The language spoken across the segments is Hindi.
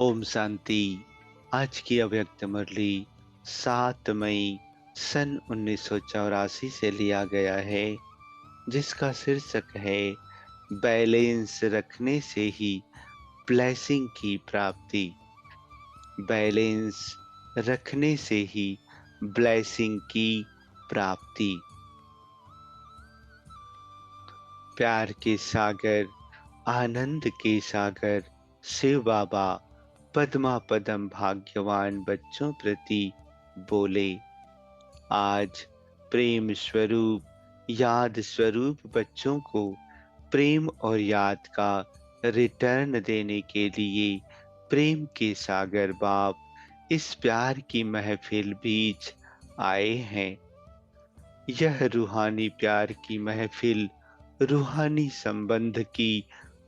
ओम शांति। आज की अव्यक्त मुरली 7 मई सन 1984 से लिया गया है, जिसका शीर्षक है बैलेंस रखने से ही ब्लेसिंग की प्राप्ति। बैलेंस रखने से ही ब्लेसिंग की प्राप्ति। प्यार के सागर, आनंद के सागर शिव बाबा पद्मा पदम भाग्यवान बच्चों प्रति बोले। आज प्रेम स्वरूप, याद स्वरूप बच्चों को प्रेम और याद का रिटर्न देने के लिए प्रेम के सागर बाप इस प्यार की महफिल बीच आए हैं। यह रूहानी प्यार की महफिल, रूहानी संबंध की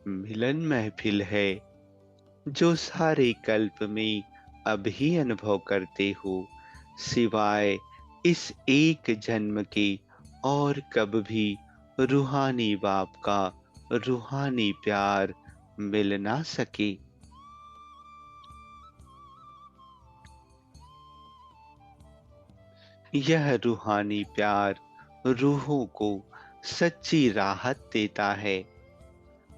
मिलन महफिल है, जो सारे कल्प में अभी अनुभव करते हो, सिवाय इस एक जन्म के और कब भी रूहानी बाप का रूहानी प्यार मिल ना सके। यह रूहानी प्यार रूहों को सच्ची राहत देता है,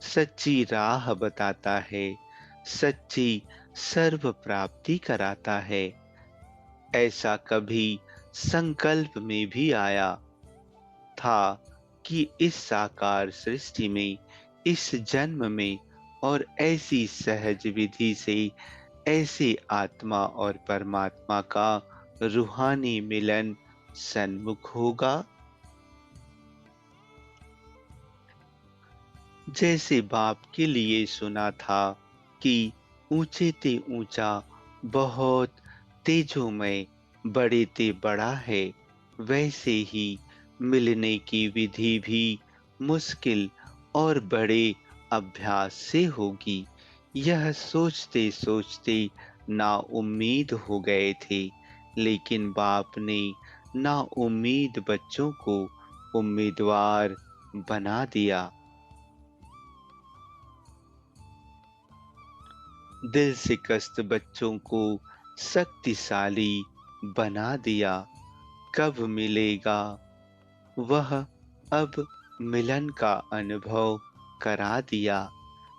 सच्ची राह बताता है, सच्ची सर्व प्राप्ति कराता है। ऐसा कभी संकल्प में भी आया था कि इस साकार सृष्टि में, इस जन्म में और ऐसी सहज विधि से ऐसे आत्मा और परमात्मा का रूहानी मिलन सन्मुख होगा। जैसे बाप के लिए सुना था कि ऊंचे ते ऊंचा, बहुत तेजोमय, बड़े ते बड़ा है, वैसे ही मिलने की विधि भी मुश्किल और बड़े अभ्यास से होगी। यह सोचते सोचते ना उम्मीद हो गए थे, लेकिन बाप ने ना उम्मीद बच्चों को उम्मीदवार बना दिया। दिल शिकस्त बच्चों को शक्तिशाली बना दिया। कब मिलेगा वह, अब मिलन का अनुभव करा दिया।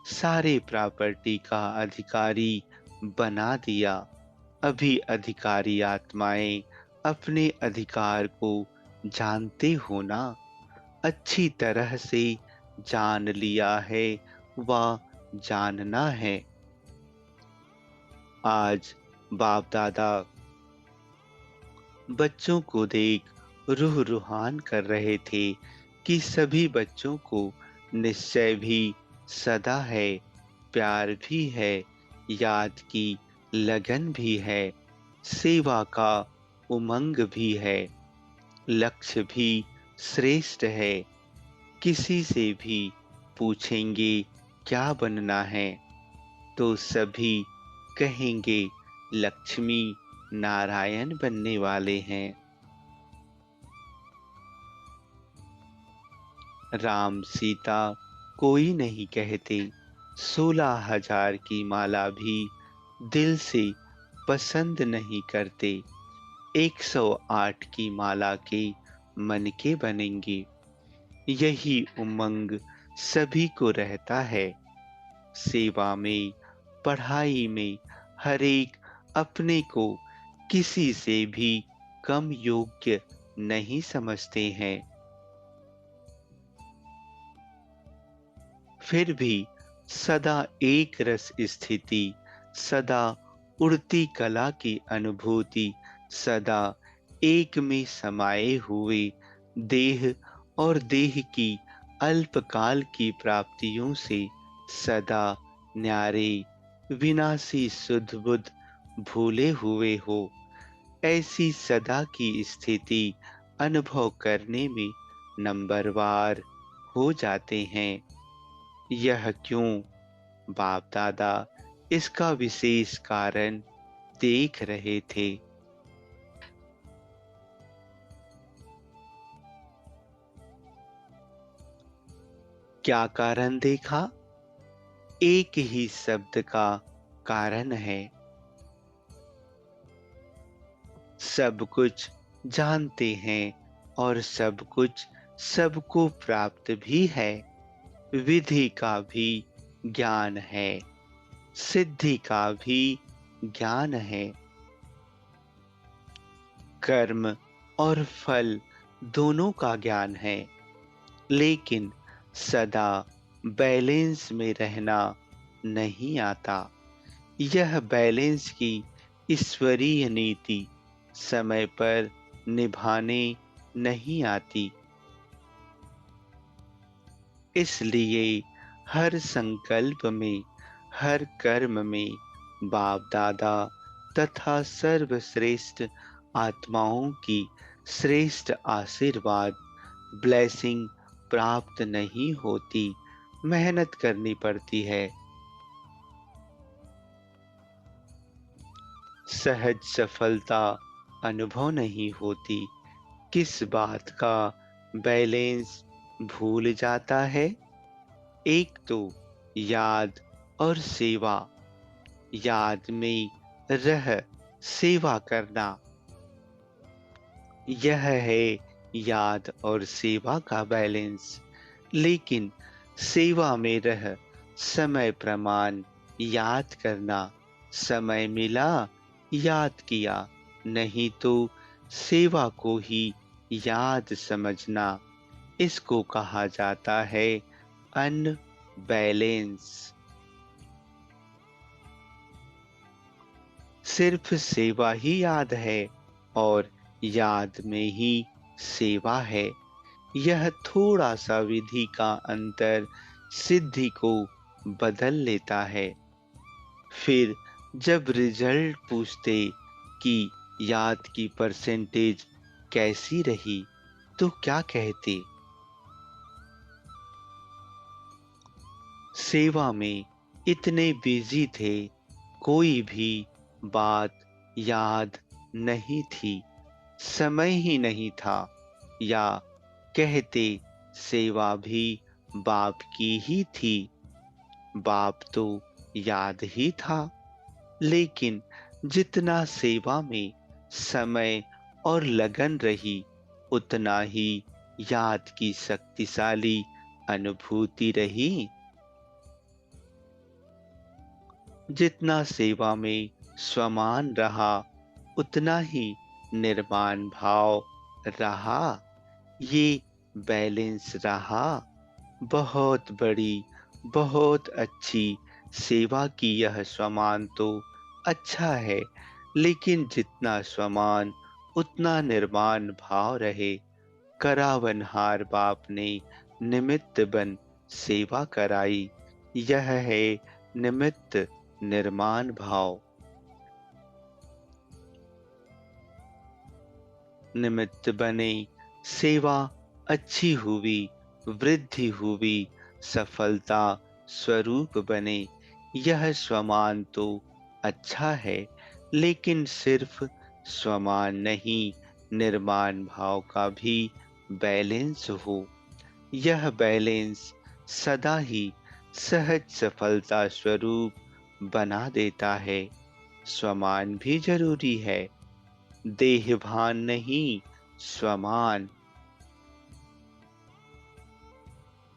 सारे प्रॉपर्टी का अधिकारी बना दिया। अभी अधिकारी आत्माएं अपने अधिकार को जानते हो ना, अच्छी तरह से जान लिया है व जानना है। आज बाप दादा बच्चों को देख रूह रूहान कर रहे थे कि सभी बच्चों को निश्चय भी सदा है, प्यार भी है, याद की लगन भी है, सेवा का उमंग भी है, लक्ष्य भी श्रेष्ठ है। किसी से भी पूछेंगे क्या बनना है, तो सभी कहेंगे लक्ष्मी नारायण बनने वाले हैं। राम सीता कोई नहीं कहते, 16,000 की माला भी दिल से पसंद नहीं करते, 108 की माला के मन के बनेंगे। यही उमंग सभी को रहता है। सेवा में, पढ़ाई में, हर एक अपने को किसी से भी कम योग्य नहीं समझते हैं। फिर भी सदा एक रस स्थिति, सदा उड़ती कला की अनुभूति, सदा एक में समाये हुए देह और देह की अल्पकाल की प्राप्तियों से सदा न्यारे, विनाशी शुद्ध बुद्ध भूले हुए हो, ऐसी सदा की स्थिति अनुभव करने में नंबरवार हो जाते हैं। यह क्यों? बाप दादा इसका विशेष कारण देख रहे थे। क्या कारण देखा? एक ही शब्द का कारण है। सब कुछ जानते हैं और सब कुछ सबको प्राप्त भी है। विधि का भी ज्ञान है, सिद्धि का भी ज्ञान है। कर्म और फल दोनों का ज्ञान है, लेकिन सदा बैलेंस में रहना नहीं आता। यह बैलेंस की ईश्वरीय नीति समय पर निभाने नहीं आती। इसलिए हर संकल्प में, हर कर्म में बाप दादा तथा सर्वश्रेष्ठ आत्माओं की श्रेष्ठ आशीर्वाद ब्लेसिंग प्राप्त नहीं होती, मेहनत करनी पड़ती है। सहज सफलता अनुभव नहीं होती। किस बात का बैलेंस भूल जाता है? एक तो याद और सेवा। याद में रह सेवा करना, यह है याद और सेवा का बैलेंस। लेकिन सेवा में रह समय प्रमाण याद करना, समय मिला याद किया, नहीं तो सेवा को ही याद समझना, इसको कहा जाता है अनबैलेंस। सिर्फ सेवा ही याद है और याद में ही सेवा है। यह थोड़ा सा विधि का अंतर सिद्धि को बदल लेता है। फिर जब रिजल्ट पूछते कि याद की परसेंटेज कैसी रही, तो क्या कहते? सेवा में इतने बिजी थे, कोई भी बात याद नहीं थी, समय ही नहीं था, या कहते सेवा भी बाप की ही थी। बाप तो याद ही था, लेकिन जितना सेवा में समय और लगन रही, उतना ही याद की शक्तिशाली अनुभूति रही। जितना सेवा में स्वमान रहा, उतना ही निर्माण भाव रहा। ये बैलेंस रहा। बहुत बड़ी, बहुत अच्छी सेवा की यह स्वमान तो अच्छा है, लेकिन जितना स्वमान उतना निर्माण भाव रहे। करावनहार बाप ने निमित्त बन सेवा कराई, यह है निमित्त निर्माण भाव। निमित्त बने, सेवा अच्छी हुई, वृद्धि हुई, सफलता स्वरूप बने, यह स्वमान तो अच्छा है, लेकिन सिर्फ स्वमान नहीं, निर्माण भाव का भी बैलेंस हो। यह बैलेंस सदा ही सहज सफलता स्वरूप बना देता है। स्वमान भी जरूरी है, देहभान नहीं, स्वमान।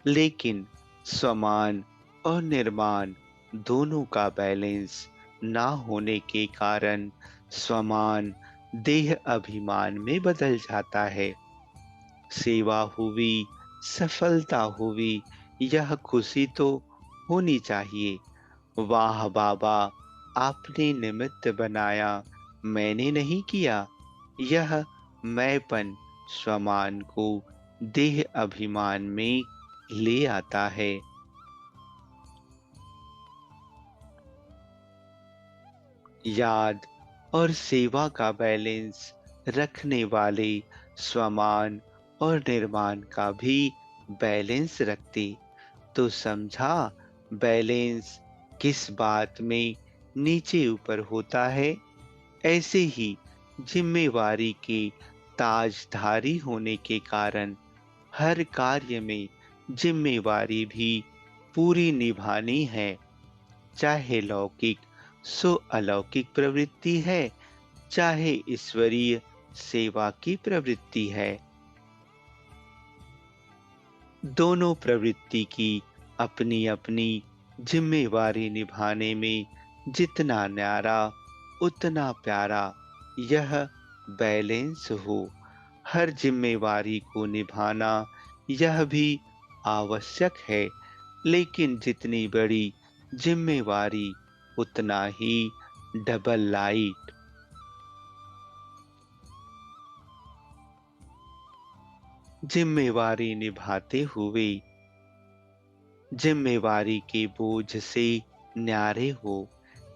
लेकिन स्वमान और निर्माण दोनों का बैलेंस ना होने के कारण स्वमान देह अभिमान में बदल जाता है। सेवा हुई, सफलता हुई, यह खुशी तो होनी चाहिए। वाह बाबा, आपने निमित्त बनाया, मैंने नहीं किया। यह मैंपन स्वमान को देह अभिमान में ले आता है। याद और सेवा का बैलेंस रखने वाले स्वमान और निर्माण का भी बैलेंस रखते, तो समझा बैलेंस किस बात में नीचे ऊपर होता है। ऐसे ही जिम्मेवारी के ताजधारी होने के कारण हर कार्य में जिम्मेवारी भी पूरी निभानी है, चाहे लौकिक सो अलौकिक प्रवृत्ति है, चाहे ईश्वरीय सेवा की प्रवृत्ति है। दोनों प्रवृत्ति की अपनी अपनी जिम्मेवारी निभाने में जितना न्यारा उतना प्यारा यह बैलेंस हो। हर जिम्मेवारी को निभाना यह भी आवश्यक है, लेकिन जितनी बड़ी जिम्मेवारी उतना ही डबल लाइट। जिम्मेवारी निभाते हुए जिम्मेवारी के बोझ से न्यारे हो,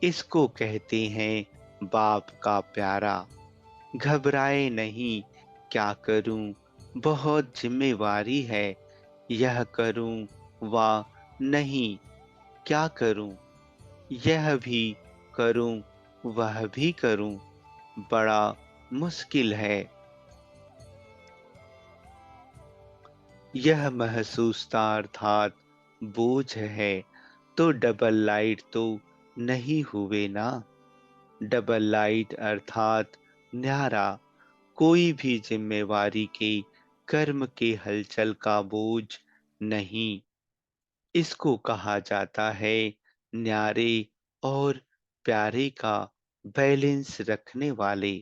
इसको कहते हैं बाप का प्यारा। घबराए नहीं, क्या करूं, बहुत जिम्मेवारी है, यह करूं वा नहीं, क्या करूं, यह भी करूं वह भी करूं, बड़ा मुश्किल है। यह महसूसता अर्थात बोझ है, तो डबल लाइट तो नहीं हुए ना। डबल लाइट अर्थात न्यारा, कोई भी जिम्मेवारी के कर्म के हलचल का बोझ नहीं। इसको कहा जाता है न्यारे और प्यारे का बैलेंस रखने वाले।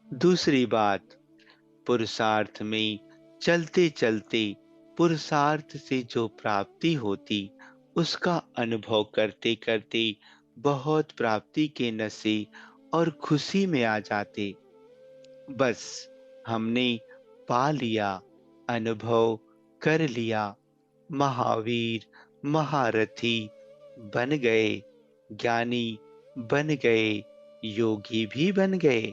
दूसरी बात, पुरुषार्थ में चलते चलते पुरुषार्थ से जो प्राप्ति होती उसका अनुभव करते करते बहुत प्राप्ति के नशे और खुशी में आ जाते। बस हमने पा लिया, अनुभव कर लिया, महावीर महारथी बन गए, ज्ञानी बन गए, योगी भी बन गए,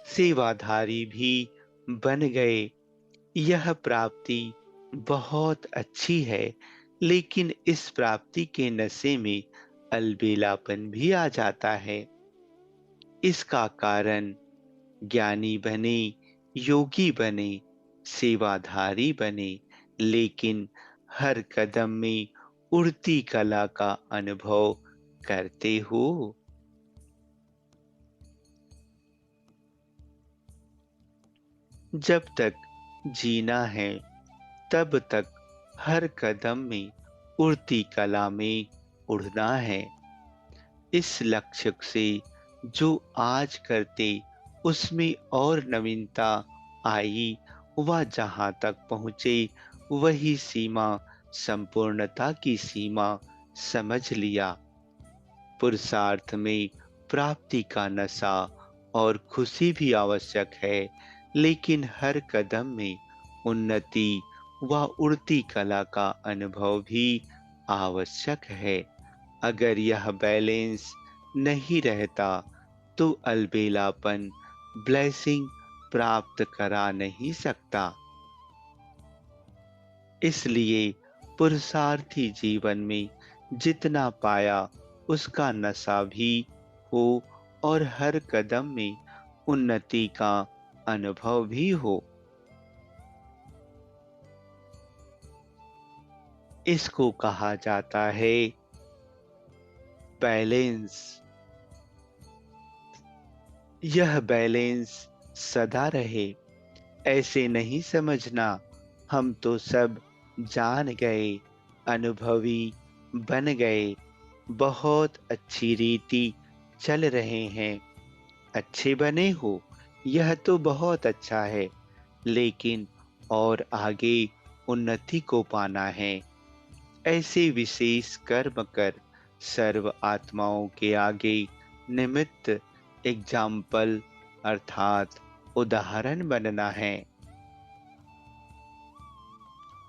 सेवाधारी भी बन गए। यह प्राप्ति बहुत अच्छी है, लेकिन इस प्राप्ति के नशे में अलबेलापन भी आ जाता है। इसका कारण ज्ञानी बने, योगी बने, सेवाधारी बने, लेकिन हर कदम में उड़ती कला का अनुभव करते हो। जब तक जीना है तब तक हर कदम में उड़ती कला में उड़ना है। इस लक्ष्य से जो आज करते उसमें और नवीनता आई, वह जहाँ तक पहुँचे वही सीमा संपूर्णता की सीमा समझ लिया। पुरुषार्थ में प्राप्ति का नशा और खुशी भी आवश्यक है, लेकिन हर कदम में उन्नति व उड़ती कला का अनुभव भी आवश्यक है। अगर यह बैलेंस नहीं रहता तो अलबेलापन ब्लेसिंग प्राप्त करा नहीं सकता। इसलिए पुरुषार्थी जीवन में जितना पाया उसका नशा भी हो और हर कदम में उन्नति का अनुभव भी हो। इसको कहा जाता है बैलेंस। यह बैलेंस सदा रहे, ऐसे नहीं समझना हम तो सब जान गए, अनुभवी बन गए, बहुत अच्छी रीति चल रहे हैं। अच्छे बने हो, यह तो बहुत अच्छा है, लेकिन और आगे उन्नति को पाना है। ऐसे विशेष कर्म कर सर्व आत्माओं के आगे निमित्त एग्जाम्पल अर्थात उदाहरण बनना है।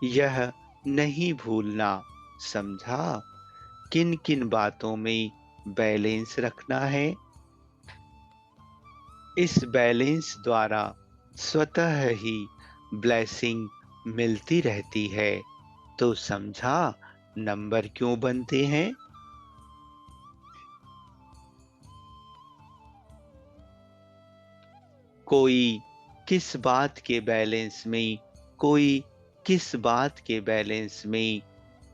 यह नहीं भूलना, समझा, किन किन बातों में बैलेंस रखना है। इस बैलेंस द्वारा स्वतः ही ब्लेसिंग मिलती रहती है। तो समझा नंबर क्यों बनते हैं। कोई किस बात के बैलेंस में, कोई किस बात के बैलेंस में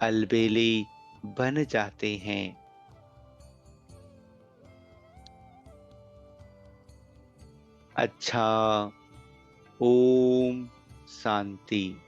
अलबेले बन जाते हैं। अच्छा, ओम शांति।